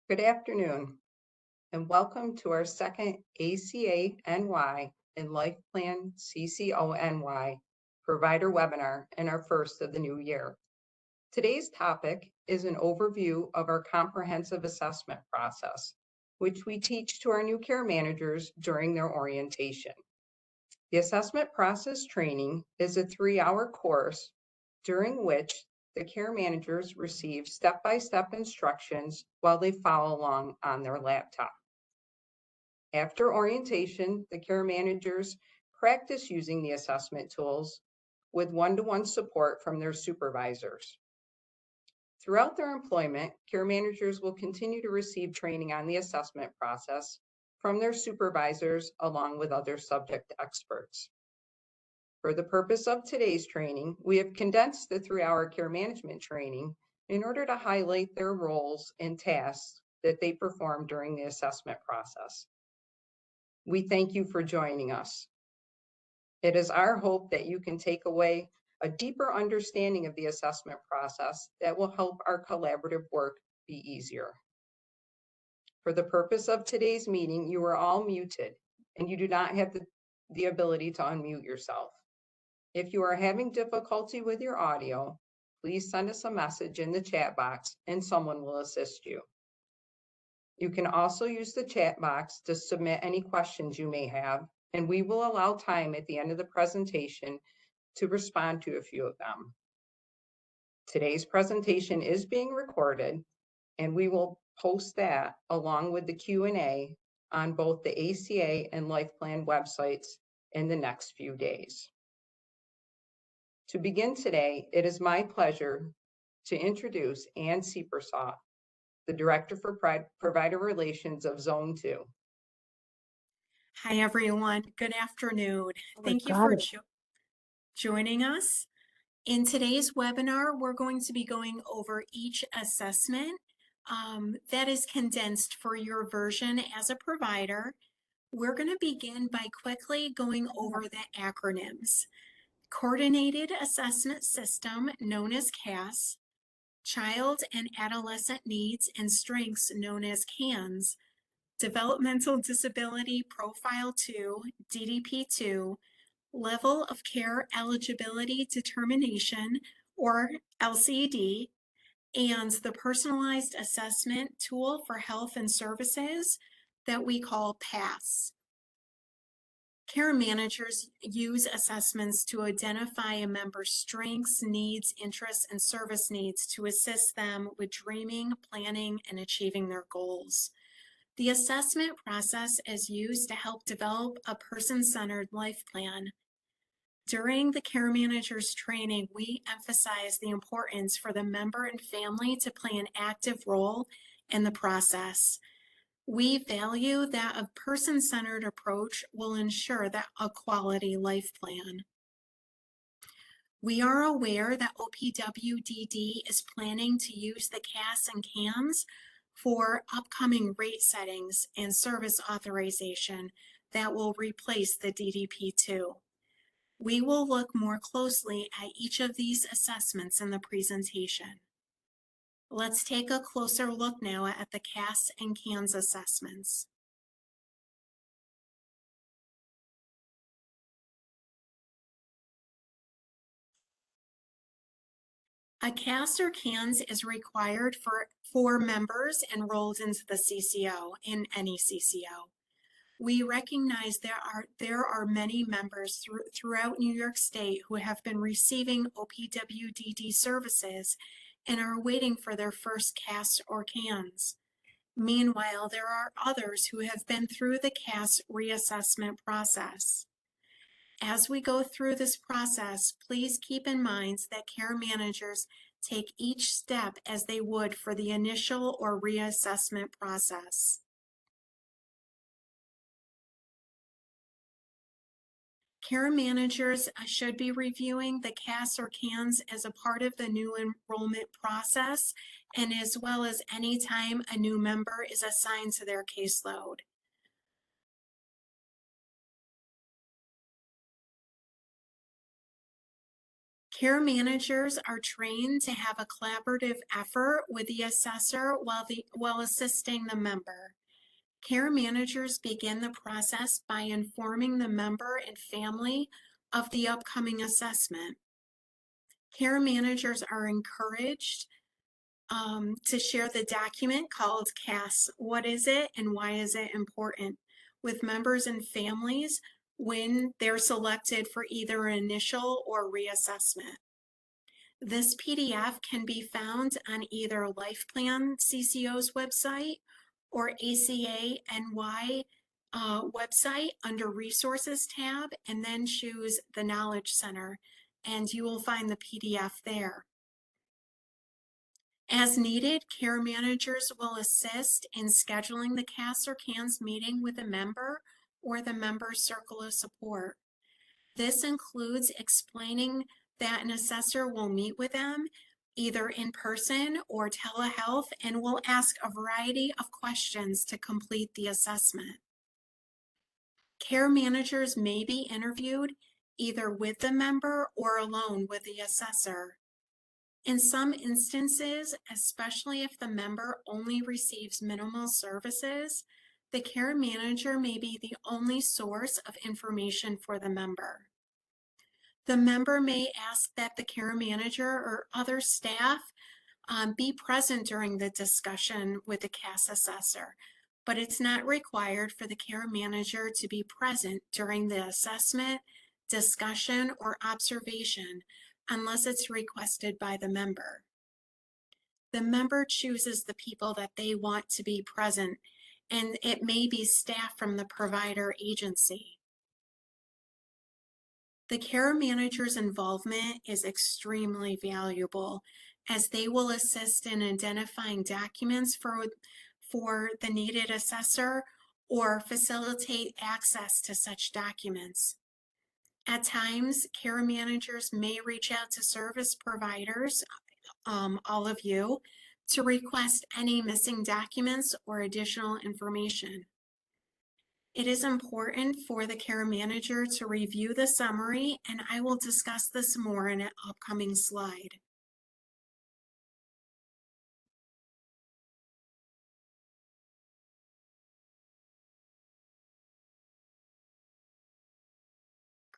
Good afternoon, and welcome to our second ACA-NY and Life Plan CCO-NY provider webinar and our first of the new year. Today's topic is an overview of our comprehensive assessment process, which we teach to our new care managers during their orientation. The assessment process training is a 3-hour course during which the care managers receive step-by-step instructions while they follow along on their laptop. After orientation, the care managers practice using the assessment tools with one-to-one support from their supervisors. Throughout their employment, care managers will continue to receive training on the assessment process from their supervisors along with other subject experts. For the purpose of today's training, we have condensed the 3-hour care management training in order to highlight their roles and tasks that they perform during the assessment process. We thank you for joining us. It is our hope that you can take away a deeper understanding of the assessment process that will help our collaborative work be easier. For the purpose of today's meeting, you are all muted and you do not have the ability to unmute yourself. If you are having difficulty with your audio, please send us a message in the chat box and someone will assist you. You can also use the chat box to submit any questions you may have, and we will allow time at the end of the presentation to respond to a few of them. Today's presentation is being recorded, and we will post that along with the Q&A on both the ACA and Life Plan websites in the next few days. To begin today, it is my pleasure to introduce Ann Siepersaw, the Director for Provider Relations of Zone 2. Hi, everyone. Good afternoon. Thank you for joining us. In today's webinar, we're going to be going over each assessment that is condensed for your version as a provider. We're going to begin by quickly going over the acronyms. Coordinated Assessment System, known as CAS, Child and Adolescent Needs and Strengths, known as CANS, Developmental Disability Profile 2, DDP2, Level of Care Eligibility Determination, or LCD, and the Personalized Assessment Tool for Health and Services that we call PASS. Care managers use assessments to identify a member's strengths, needs, interests, and service needs to assist them with dreaming, planning, and achieving their goals. The assessment process is used to help develop a person-centered life plan. During the care manager's training, we emphasize the importance for the member and family to play an active role in the process. We value that a person-centered approach will ensure that a quality life plan. We are aware that OPWDD is planning to use the CAS and CANS for upcoming rate settings and service authorization that will replace the DDP2. We will look more closely at each of these assessments in the presentation. Let's take a closer look now at the CAS and CANS assessments. A CAS or CANS is required for members enrolled into the CCO in any CCO. We recognize there are many members throughout New York State who have been receiving OPWDD services and are waiting for their first CAS or CANS. Meanwhile, there are others who have been through the CAS reassessment process. As we go through this process, please keep in mind that care managers take each step as they would for the initial or reassessment process. Care managers should be reviewing the CAS or CANS as a part of the new enrollment process and as well as any time a new member is assigned to their caseload. Care managers are trained to have a collaborative effort with the assessor while assisting the member. Care managers begin the process by informing the member and family of the upcoming assessment. Care managers are encouraged to share the document called CAS, what is it and why is it important, with members and families when they're selected for either an initial or reassessment. This PDF can be found on either LifePlan CCO's website or ACA NY website under Resources tab, and then choose the Knowledge Center, and you will find the PDF there. As needed, care managers will assist in scheduling the CAS or CANS meeting with a member or the member's circle of support. This includes explaining that an assessor will meet with them either in person or telehealth and will ask a variety of questions to complete the assessment. Care managers may be interviewed either with the member or alone with the assessor. In some instances, especially if the member only receives minimal services, the care manager may be the only source of information for the member. The member may ask that the care manager or other staff be present during the discussion with the CAS assessor, but it's not required for the care manager to be present during the assessment, discussion, or observation unless it's requested by the member. The member chooses the people that they want to be present, and it may be staff from the provider agency. The care manager's involvement is extremely valuable as they will assist in identifying documents for the needed assessor or facilitate access to such documents. At times, care managers may reach out to service providers, all of you, to request any missing documents or additional information. It is important for the care manager to review the summary, and I will discuss this more in an upcoming slide.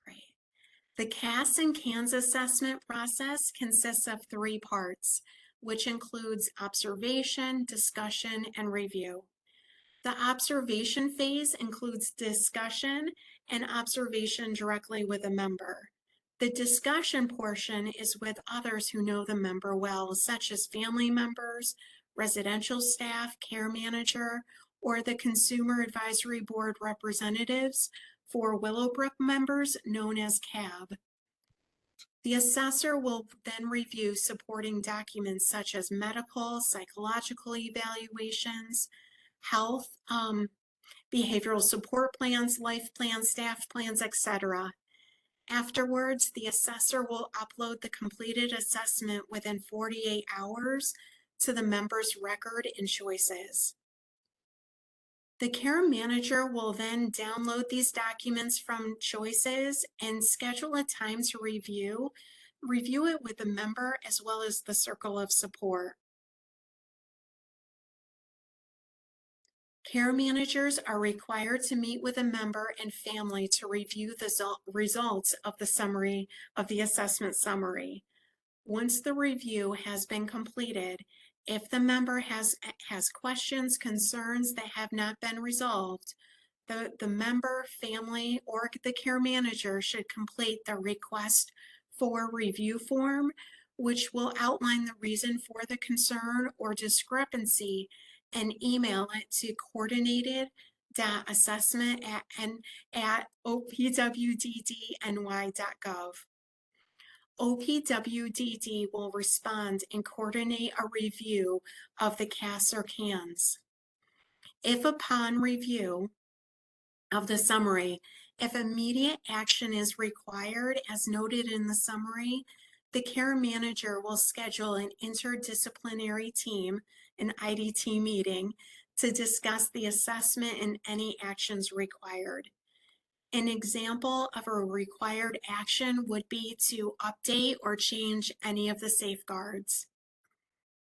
Great. The CAS and CANS assessment process consists of 3 parts, which includes observation, discussion, and review. The observation phase includes discussion and observation directly with a member. The discussion portion is with others who know the member well, such as family members, residential staff, care manager, or the Consumer Advisory Board representatives for Willowbrook members known as CAB. The assessor will then review supporting documents such as medical, psychological evaluations, health, behavioral support plans, life plans, staff plans, etc. Afterwards, the assessor will upload the completed assessment within 48 hours to the member's record and choices. The care manager will then download these documents from choices and schedule a time to review it with the member as well as the circle of support. Care managers are required to meet with a member and family to review the results of the summary of the assessment summary. Once the review has been completed, if the member has questions, concerns that have not been resolved, the member, family, or the care manager should complete the request for review form, which will outline the reason for the concern or discrepancy, and email it to coordinated.assessment@opwddy.gov. OPWDD will respond and coordinate a review of the CAS or CANS. If upon review of the summary, if immediate action is required as noted in the summary, the care manager will schedule an interdisciplinary team, an IDT meeting, to discuss the assessment and any actions required. An example of a required action would be to update or change any of the safeguards.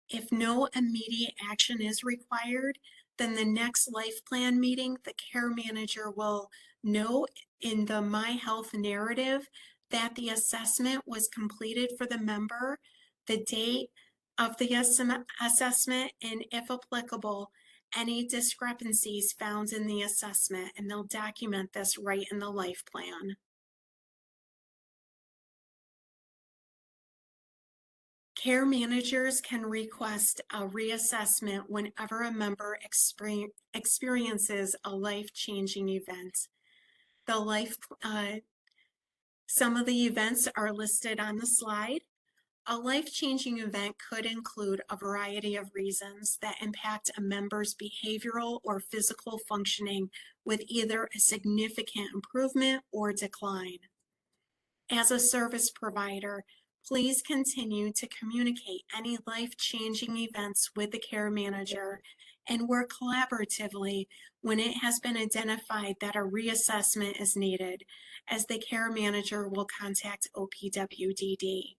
If no immediate action is required, then the next life plan meeting, the care manager will note in the My Health narrative that the assessment was completed for the member, the date of the assessment, and if applicable, any discrepancies found in the assessment, and they'll document this right in the life plan. Care managers can request a reassessment whenever a member experiences a life-changing event. Some of the events are listed on the slide. A life-changing event could include a variety of reasons that impact a member's behavioral or physical functioning with either a significant improvement or decline. As a service provider, please continue to communicate any life-changing events with the care manager and work collaboratively when it has been identified that a reassessment is needed, as the care manager will contact OPWDD.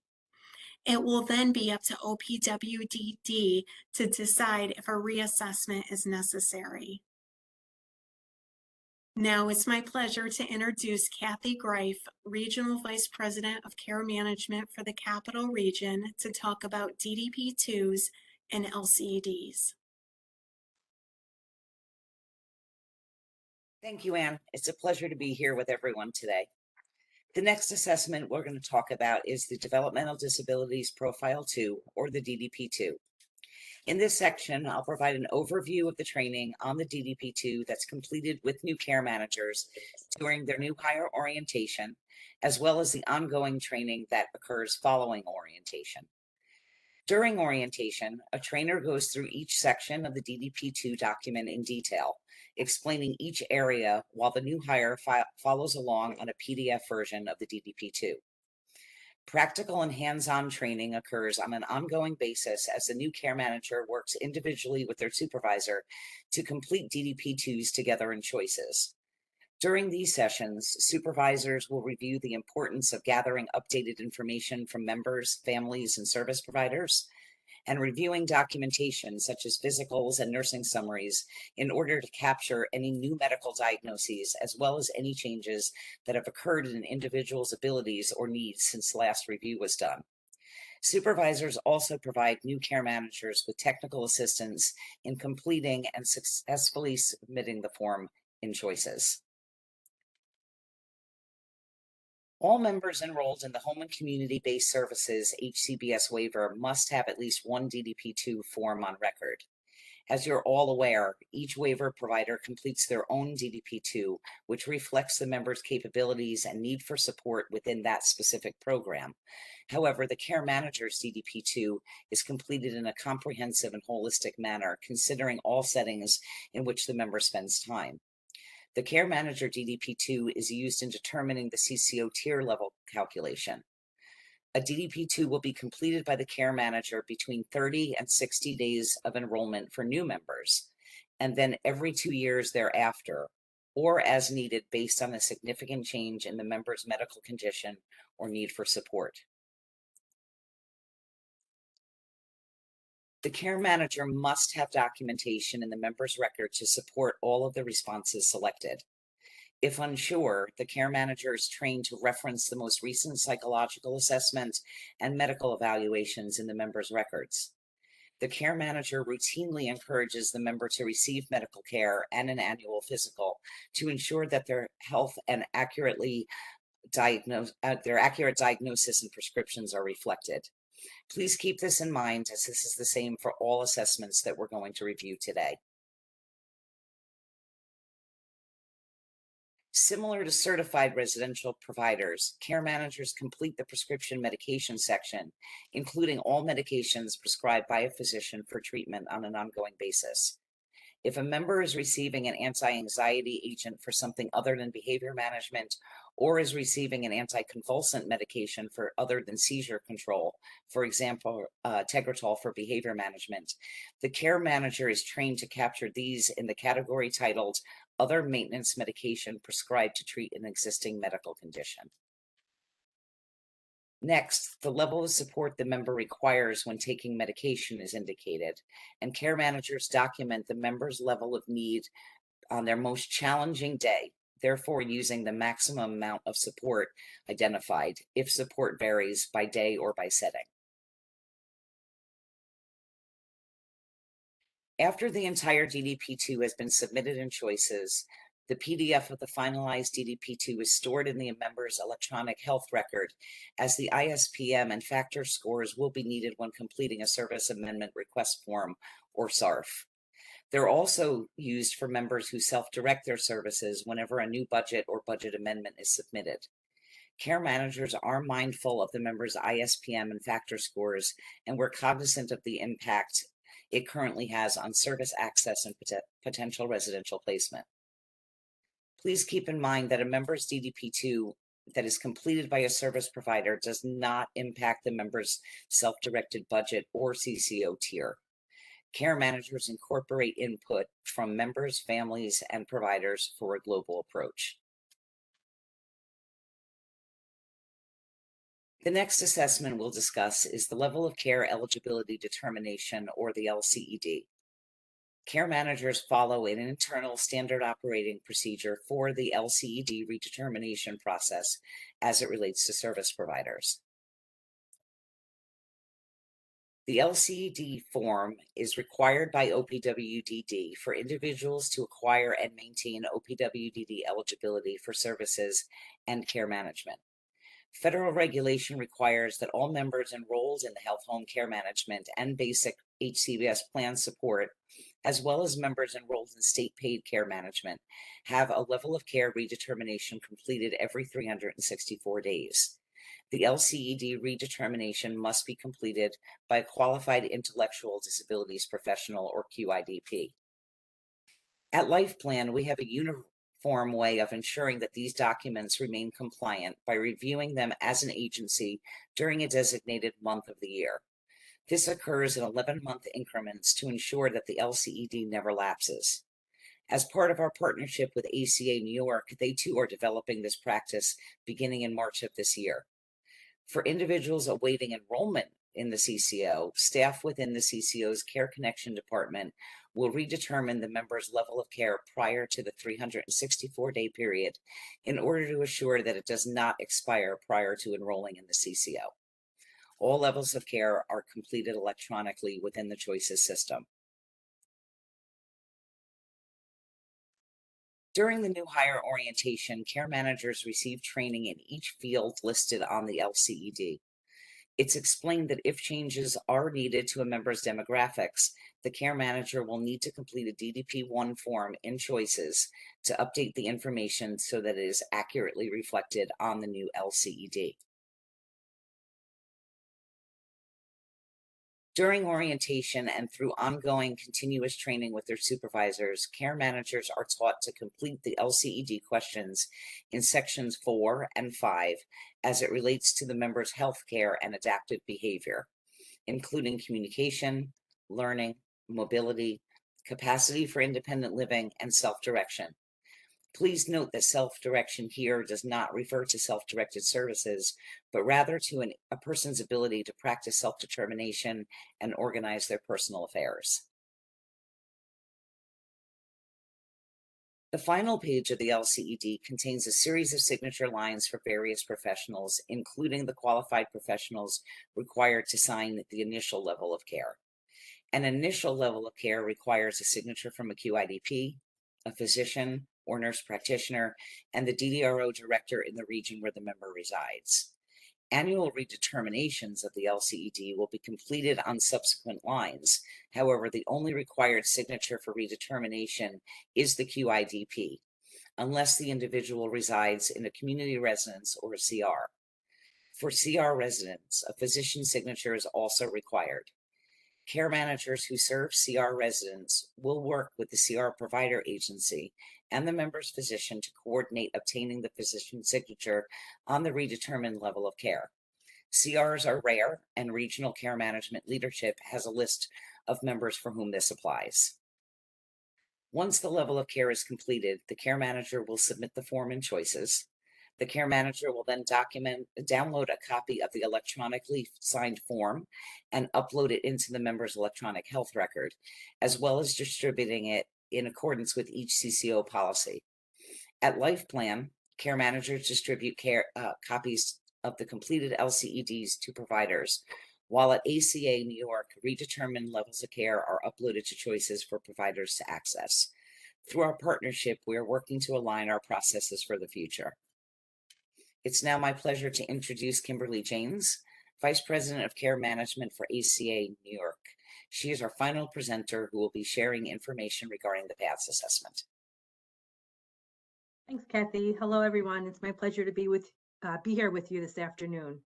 It will then be up to OPWDD to decide if a reassessment is necessary. Now it's my pleasure to introduce Kathy Greif, Regional Vice President of Care Management for the Capital Region, to talk about DDP2s and LCDs. Thank you, Anne. It's a pleasure to be here with everyone today. The next assessment we're going to talk about is the Developmental Disabilities Profile 2, or the DDP2. In this section, I'll provide an overview of the training on the DDP2 that's completed with new care managers during their new hire orientation, as well as the ongoing training that occurs following orientation. During orientation, a trainer goes through each section of the DDP2 document in detail, explaining each area while the new hire follows along on a PDF version of the DDP2. Practical and hands-on training occurs on an ongoing basis as the new care manager works individually with their supervisor to complete DDP2s together in choices. During these sessions, supervisors will review the importance of gathering updated information from members, families, and service providers, and reviewing documentation such as physicals and nursing summaries in order to capture any new medical diagnoses, as well as any changes that have occurred in an individual's abilities or needs since last review was done. Supervisors also provide new care managers with technical assistance in completing and successfully submitting the form in choices. All members enrolled in the Home and Community-Based Services HCBS waiver must have at least one DDP2 form on record. As you're all aware, each waiver provider completes their own DDP2, which reflects the member's capabilities and need for support within that specific program. However, the care manager's DDP2 is completed in a comprehensive and holistic manner, considering all settings in which the member spends time. The care manager DDP2 is used in determining the CCO tier level calculation. A DDP2 will be completed by the care manager between 30 and 60 days of enrollment for new members, and then every 2 years thereafter, or as needed based on a significant change in the member's medical condition or need for support. The care manager must have documentation in the member's record to support all of the responses selected. If unsure, the care manager is trained to reference the most recent psychological assessment and medical evaluations in the member's records. The care manager routinely encourages the member to receive medical care and an annual physical to ensure that their health and accurate diagnosis and prescriptions are reflected. Please keep this in mind, as this is the same for all assessments that we're going to review today. Similar to certified residential providers, care managers complete the prescription medication section, including all medications prescribed by a physician for treatment on an ongoing basis. If a member is receiving an anti-anxiety agent for something other than behavior management, or is receiving an anticonvulsant medication for other than seizure control, for example, Tegretol for behavior management, the care manager is trained to capture these in the category titled other maintenance medication prescribed to treat an existing medical condition. Next, the level of support the member requires when taking medication is indicated, and care managers document the member's level of need on their most challenging day, therefore using the maximum amount of support identified if support varies by day or by setting. After the entire DDP2 has been submitted in choices, the PDF of the finalized DDP2 is stored in the member's electronic health record, as the ISPM and factor scores will be needed when completing a service amendment request form, or SARF. They're also used for members who self-direct their services whenever a new budget or budget amendment is submitted. Care managers are mindful of the member's ISPM and factor scores, and we're cognizant of the impact it currently has on service access and potential residential placement. Please keep in mind that a member's DDP2 that is completed by a service provider does not impact the member's self-directed budget or CCO tier. Care managers incorporate input from members, families, and providers for a global approach. The next assessment we'll discuss is the Level of Care Eligibility Determination, or the LCED. Care managers follow an internal standard operating procedure for the LCED redetermination process as it relates to service providers. The LCED form is required by OPWDD for individuals to acquire and maintain OPWDD eligibility for services and care management. Federal regulation requires that all members enrolled in the Health Home Care Management and basic HCBS plan support, as well as members enrolled in state paid care management, have a level of care redetermination completed every 364 days. The LCED redetermination must be completed by a qualified intellectual disabilities professional, or QIDP. At LifePlan, we have a uniform way of ensuring that these documents remain compliant by reviewing them as an agency during a designated month of the year. This occurs in 11-month increments to ensure that the LCED never lapses. As part of our partnership with ACA New York, they too are developing this practice beginning in March of this year. For individuals awaiting enrollment in the CCO, staff within the CCO's Care Connection department will redetermine the member's level of care prior to the 364-day period in order to assure that it does not expire prior to enrolling in the CCO. All levels of care are completed electronically within the Choices system. During the new hire orientation, care managers receive training in each field listed on the LCED. It's explained that if changes are needed to a member's demographics, the care manager will need to complete a DDP-1 form in Choices to update the information so that it is accurately reflected on the new LCED. During orientation and through ongoing continuous training with their supervisors, care managers are taught to complete the LCED questions in sections 4 and 5 as it relates to the member's health care and adaptive behavior, including communication, learning, mobility, capacity for independent living, and self-direction. Please note that self-direction here does not refer to self-directed services, but rather to a person's ability to practice self-determination and organize their personal affairs. The final page of the LCED contains a series of signature lines for various professionals, including the qualified professionals required to sign the initial level of care. An initial level of care requires a signature from a QIDP, a physician, or nurse practitioner, and the DDRO director in the region where the member resides. Annual redeterminations of the LCED will be completed on subsequent lines. However, the only required signature for redetermination is the QIDP, unless the individual resides in a community residence or a CR. For CR residents, a physician's signature is also required. Care managers who serve CR residents will work with the CR provider agency and the member's physician to coordinate obtaining the physician's signature on the redetermined level of care. CRs are rare, and regional care management leadership has a list of members for whom this applies. Once the level of care is completed, the care manager will submit the form and choices. The care manager will then download a copy of the electronically signed form and upload it into the member's electronic health record, as well as distributing it in accordance with each CCO policy. At Life Plan, care managers distribute copies of the completed LCEDs to providers, while at ACA New York, redetermined levels of care are uploaded to choices for providers to access. Through our partnership, we are working to align our processes for the future. It's now my pleasure to introduce Kimberly Janes, Vice President of Care Management for ACA New York. She is our final presenter who will be sharing information regarding the PATHS assessment. Thanks, Kathy. Hello, everyone. It's my pleasure to be here with you this afternoon.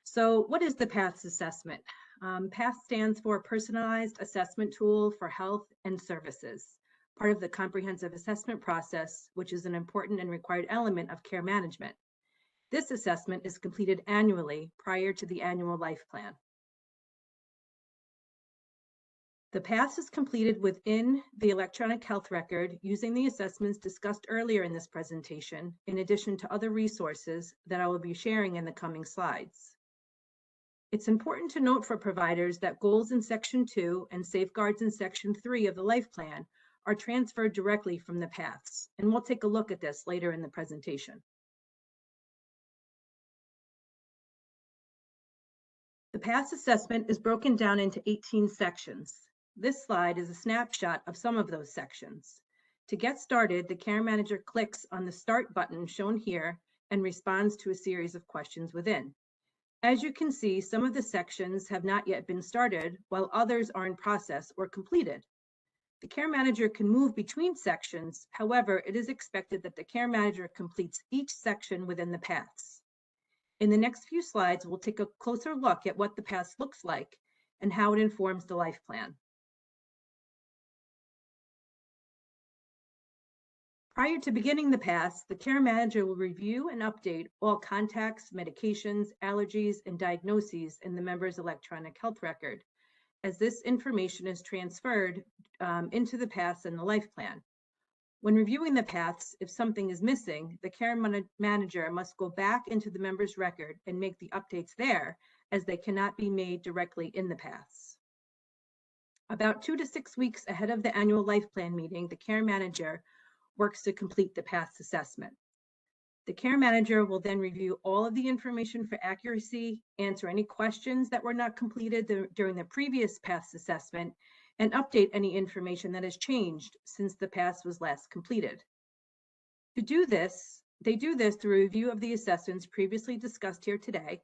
So what is the PATHS assessment? PATHS stands for Personalized Assessment Tool for Health and Services, part of the comprehensive assessment process, which is an important and required element of care management. This assessment is completed annually prior to the annual life plan. The PATHS is completed within the electronic health record using the assessments discussed earlier in this presentation, in addition to other resources that I will be sharing in the coming slides. It's important to note for providers that goals in Section 2 and safeguards in Section 3 of the life plan are transferred directly from the PATHS, and we'll take a look at this later in the presentation. The PATHS assessment is broken down into 18 sections. This slide is a snapshot of some of those sections. To get started, the care manager clicks on the Start button shown here and responds to a series of questions within. As you can see, some of the sections have not yet been started, while others are in process or completed. The care manager can move between sections. However, it is expected that the care manager completes each section within the PATHS. In the next few slides, we'll take a closer look at what the PATHS looks like and how it informs the life plan. Prior to beginning the PATHS, the care manager will review and update all contacts, medications, allergies, and diagnoses in the member's electronic health record, as this information is transferred into the PATHS and the life plan. When reviewing the PATHS, if something is missing, the care manager must go back into the member's record and make the updates there, as they cannot be made directly in the PATHS. About 2 to 6 weeks ahead of the annual life plan meeting, the care manager works to complete the PATHS assessment. The care manager will then review all of the information for accuracy, answer any questions that were not completed during the previous PATHS assessment, and update any information that has changed since the PATHS was last completed. To do this, they do this through a review of the assessments previously discussed here today,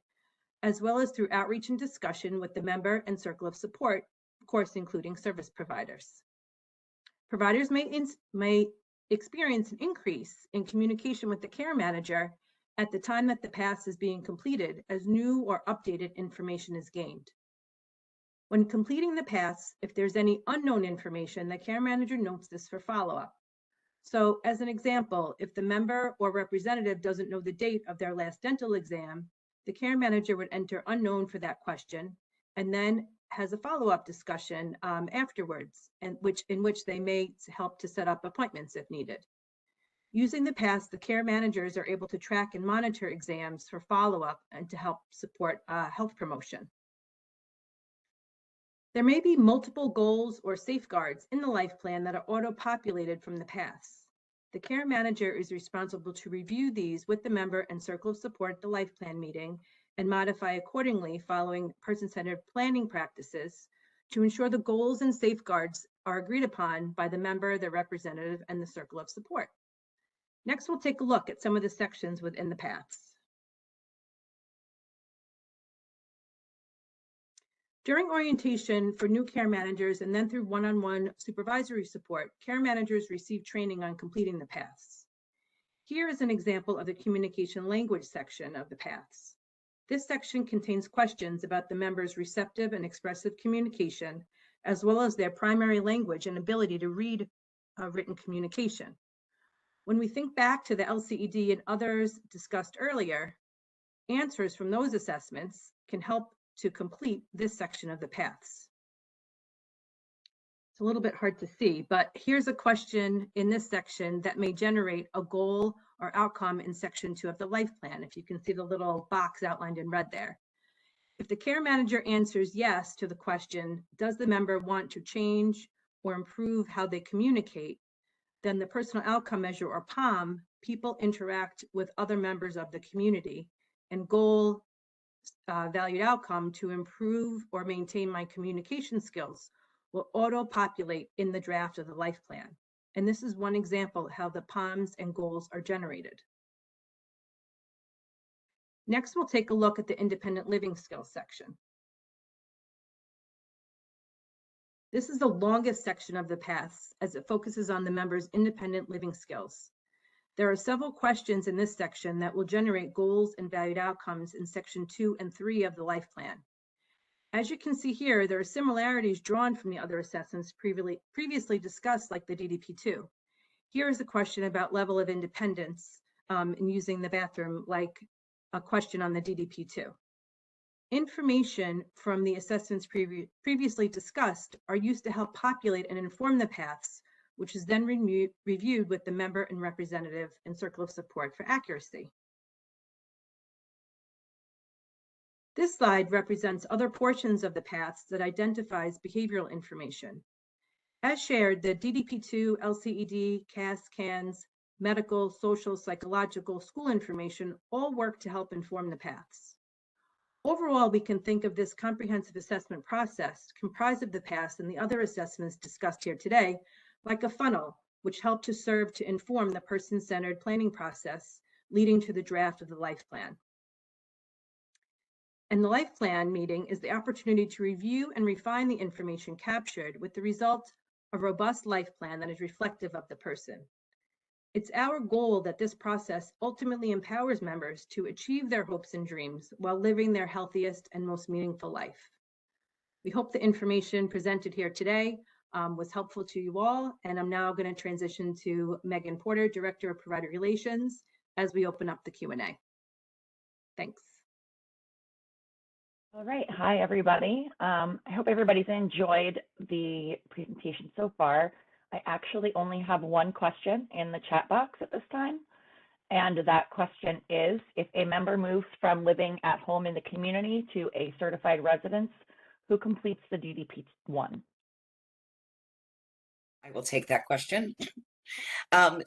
as well as through outreach and discussion with the member and circle of support, of course, including service providers. Providers may experience an increase in communication with the care manager at the time that the PATHS is being completed as new or updated information is gained. When completing the PATHS, if there's any unknown information, the care manager notes this for follow-up. So as an example, if the member or representative doesn't know the date of their last dental exam, the care manager would enter unknown for that question and then has a follow-up discussion afterwards, and in which they may help to set up appointments if needed. Using the PATHS, the care managers are able to track and monitor exams for follow-up and to help support health promotion. There may be multiple goals or safeguards in the life plan that are auto-populated from the PATHS. The care manager is responsible to review these with the member and circle of support at the life plan meeting and modify accordingly following person-centered planning practices to ensure the goals and safeguards are agreed upon by the member, the representative, and the circle of support. Next, we'll take a look at some of the sections within the PATHS. During orientation for new care managers and then through one-on-one supervisory support, care managers receive training on completing the PATHS. Here is an example of the communication language section of the PATHS. This section contains questions about the member's receptive and expressive communication, as well as their primary language and ability to read written communication. When we think back to the LCED and others discussed earlier, answers from those assessments can help to complete this section of the PATHS. It's a little bit hard to see, but here's a question in this section that may generate a goal or outcome in section 2 of the life plan. If you can see the little box outlined in red there. If the care manager answers yes to the question, does the member want to change or improve how they communicate? Then the personal outcome measure, or POM, people interact with other members of the community, and goal valued outcome, to improve or maintain my communication skills, will auto-populate in the draft of the life plan. And this is one example of how the POMs and goals are generated. Next, we'll take a look at the independent living skills section. This is the longest section of the paths as it focuses on the members' independent living skills. There are several questions in this section that will generate goals and valued outcomes in section 2 and 3 of the life plan. As you can see here, there are similarities drawn from the other assessments previously discussed, like the DDP2. Here is a question about level of independence in using the bathroom, like a question on the DDP2. Information from the assessments previously discussed are used to help populate and inform the paths, which is then reviewed with the member and representative and circle of support for accuracy. This slide represents other portions of the paths that identifies behavioral information. As shared, the DDP2, LCED, CAS, CANS, medical, social, psychological, school information all work to help inform the paths. Overall, we can think of this comprehensive assessment process comprised of the paths and the other assessments discussed here today like a funnel, which help to serve to inform the person-centered planning process leading to the draft of the life plan. And the life plan meeting is the opportunity to review and refine the information captured with the result of a robust life plan that is reflective of the person. It's our goal that this process ultimately empowers members to achieve their hopes and dreams while living their healthiest and most meaningful life. We hope the information presented here today was helpful to you all, and I'm now going to transition to Megan Porter, Director of Provider Relations, as we open up the Q&A. Thanks. All right. Hi, everybody. I hope everybody's enjoyed the presentation so far. I actually only have one question in the chat box at this time. And that question is, if a member moves from living at home in the community to a certified residence, who completes the DDP1? I will take that question.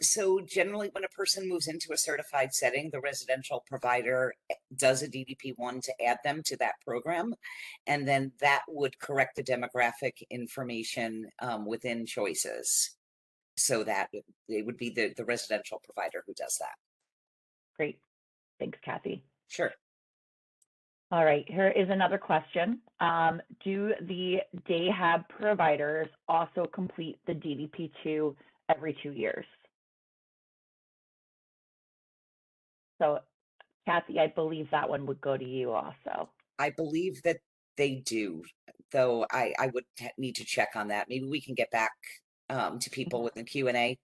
So generally, when a person moves into a certified setting, the residential provider does a DDP1 to add them to that program, and then that would correct the demographic information within choices, so that it would be the residential provider who does that. Great. Thanks, Kathy. Sure. All right, here is another question. Do the day hab providers also complete the DDP2 every 2 years? So, Kathy, I believe that one would go to you also. I believe that they do, though I would need to check on that. Maybe we can get back to people with the Q&A.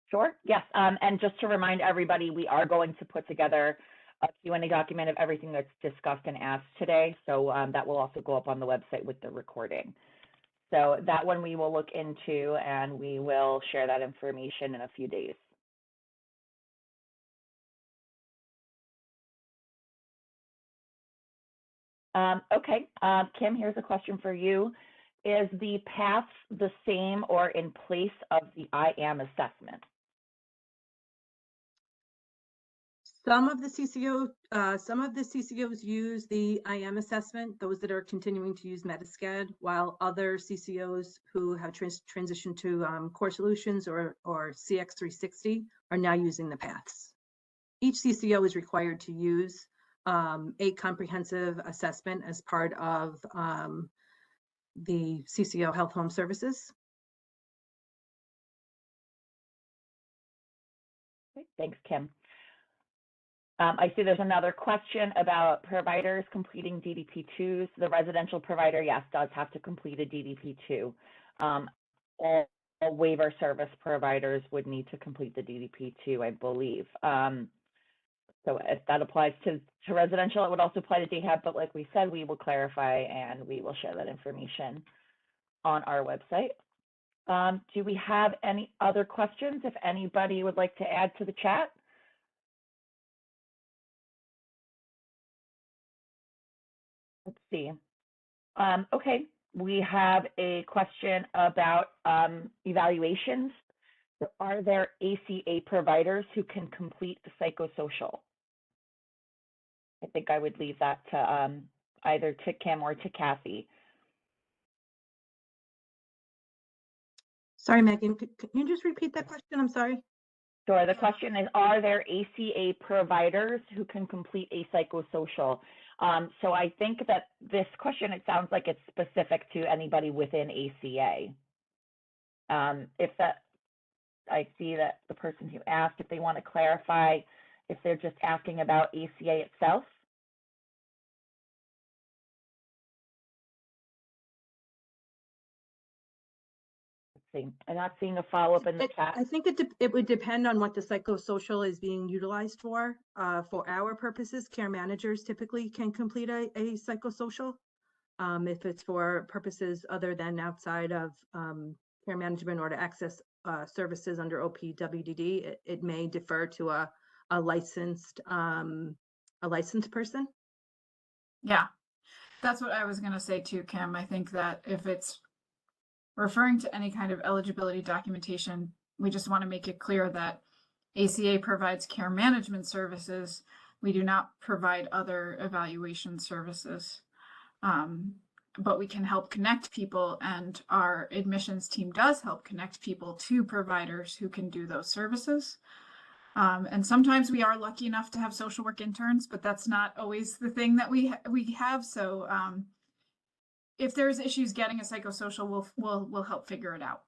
Sure, yes. And just to remind everybody, we are going to put together a Q&A document of everything that's discussed and asked today. So that will also go up on the website with the recording. So that one we will look into, and we will share that information in a few days. Okay, Kim, here's a question for you. Is the paths the same or in place of the IAM assessment? Some of the CCOs use the IM assessment, those that are continuing to use Metascad, while other CCOs who have transitioned to Core Solutions or CX360 are now using the paths. Each CCO is required to use a comprehensive assessment as part of the CCO Health Home Services. Okay, thanks, Kim. I see there's another question about providers completing DDP2s. The residential provider, yes, does have to complete a DDP2. All waiver service providers would need to complete the DDP2, I believe. So if that applies to residential, it would also apply to DHAB, but like we said, we will clarify and we will share that information. on our website. Do we have any other questions? If anybody would like to add to the chat? Let's see. Okay, we have a question about evaluations. So are there ACA providers who can complete the psychosocial? I think I would leave that to either to Kim or to Kathy. Sorry, Megan, can you just repeat that question? I'm sorry. Sure, the question is, are there ACA providers who can complete a psychosocial? So I think that this question, it sounds like it's specific to anybody within ACA. If that, I see that the person who asked, if they want to clarify, if they're just asking about ACA itself. Let's see, I'm not seeing a follow-up in the chat. I think it would depend on what the psychosocial is being utilized for. For our purposes, care managers typically can complete a psychosocial. If it's for purposes other than outside of care management or to access services under OPWDD, it may defer to a licensed person. Yeah, that's what I was going to say too, Kim. I think that if it's referring to any kind of eligibility documentation, we just want to make it clear that ACA provides care management services. We do not provide other evaluation services. But we can help connect people, and our admissions team does help connect people to providers who can do those services. And sometimes we are lucky enough to have social work interns, but that's not always the thing that we have. So if there's issues getting a psychosocial, we'll help figure it out,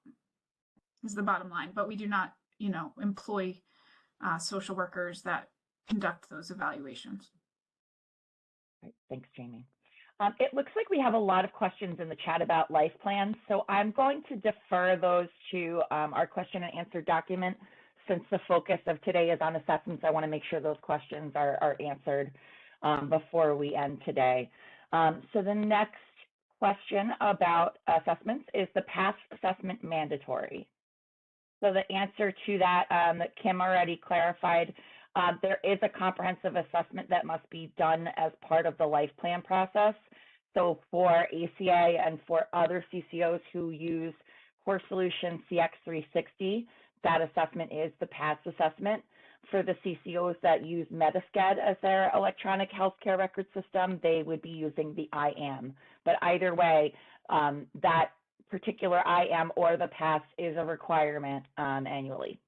is the bottom line. But we do not, employ social workers that conduct those evaluations. Right. Thanks, Jamie. It looks like we have a lot of questions in the chat about life plans, so I'm going to defer those to our question and answer document. Since the focus of today is on assessments, I want to make sure those questions are answered before we end today. So the next question about assessments is the PASS assessment mandatory? So the answer to that, that Kim already clarified, there is a comprehensive assessment that must be done as part of the life plan process. So for ACA and for other CCOs who use Core Solution CX360, that assessment is the PASS assessment. For the CCOs that use Metasced as their electronic healthcare record system, they would be using the IAM. But either way, that particular IAM or the PASS is a requirement annually.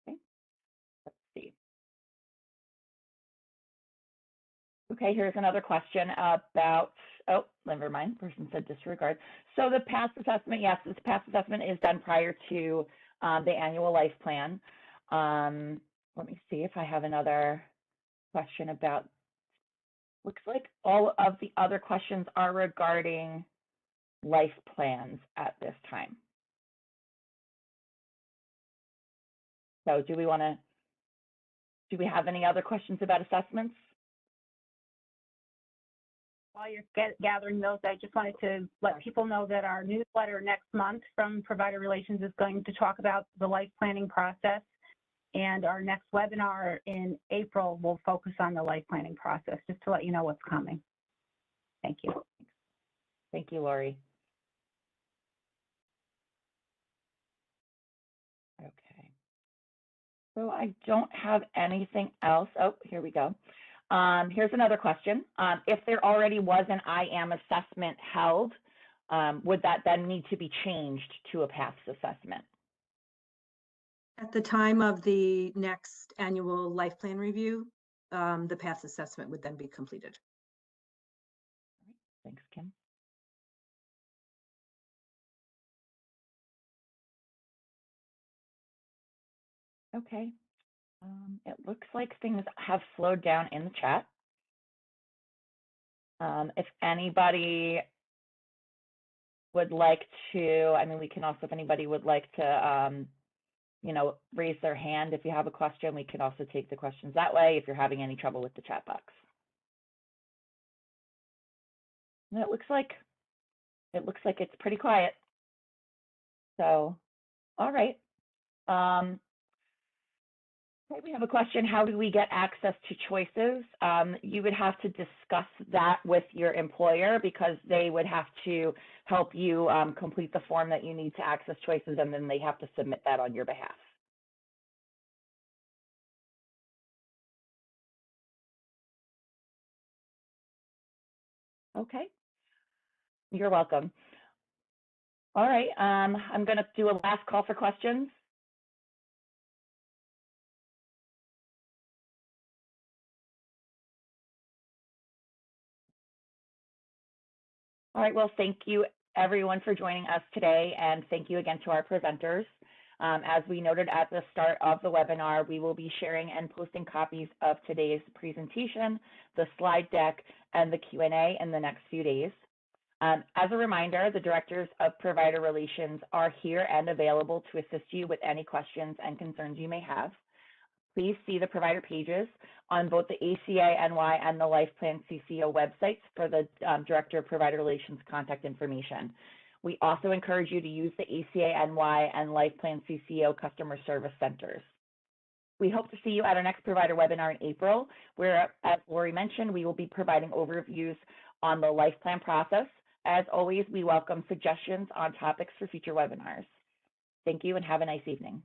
Okay, let's see. Okay, here's another question about, oh, never mind, person said disregard. So the PASS assessment, yes, this PASS assessment is done prior to the annual life plan. Let me see if I have another question about, looks like all of the other questions are regarding life plans at this time. So do we have any other questions about assessments? While you're gathering those, I just wanted to let people know that our newsletter next month from Provider Relations is going to talk about the life planning process. And our next webinar in April will focus on the life planning process, just to let you know what's coming. Thank you. Thank you, Lori. Okay. So I don't have anything else. Oh, here we go. Here's another question. If there already was an IAM assessment held, would that then need to be changed to a PASS assessment? At the time of the next annual life plan review, the PASS assessment would then be completed. Thanks, Kim. Okay. It looks like things have slowed down in the chat. If anybody would like to, I mean, we can also, if anybody would like to, raise their hand. If you have a question, we can also take the questions that way if you're having any trouble with the chat box. And it looks like It looks like it's pretty quiet. So, all right. Okay, we have a question. How do we get access to choices? You would have to discuss that with your employer because they would have to help you complete the form that you need to access choices, and then they have to submit that on your behalf. Okay, you're welcome. All right, I'm going to do a last call for questions. All right, well, thank you everyone for joining us today, and thank you again to our presenters. As we noted at the start of the webinar, we will be sharing and posting copies of today's presentation, the slide deck, and the Q&A in the next few days. As a reminder, the Directors of Provider Relations are here and available to assist you with any questions and concerns you may have. Please see the provider pages on both the ACA NY and the LifePlan CCO websites for the Director of Provider Relations contact information. We also encourage you to use the ACA NY and LifePlan CCO customer service centers. We hope to see you at our next provider webinar in April, where, as Lori mentioned, we will be providing overviews on the LifePlan process. As always, we welcome suggestions on topics for future webinars. Thank you and have a nice evening.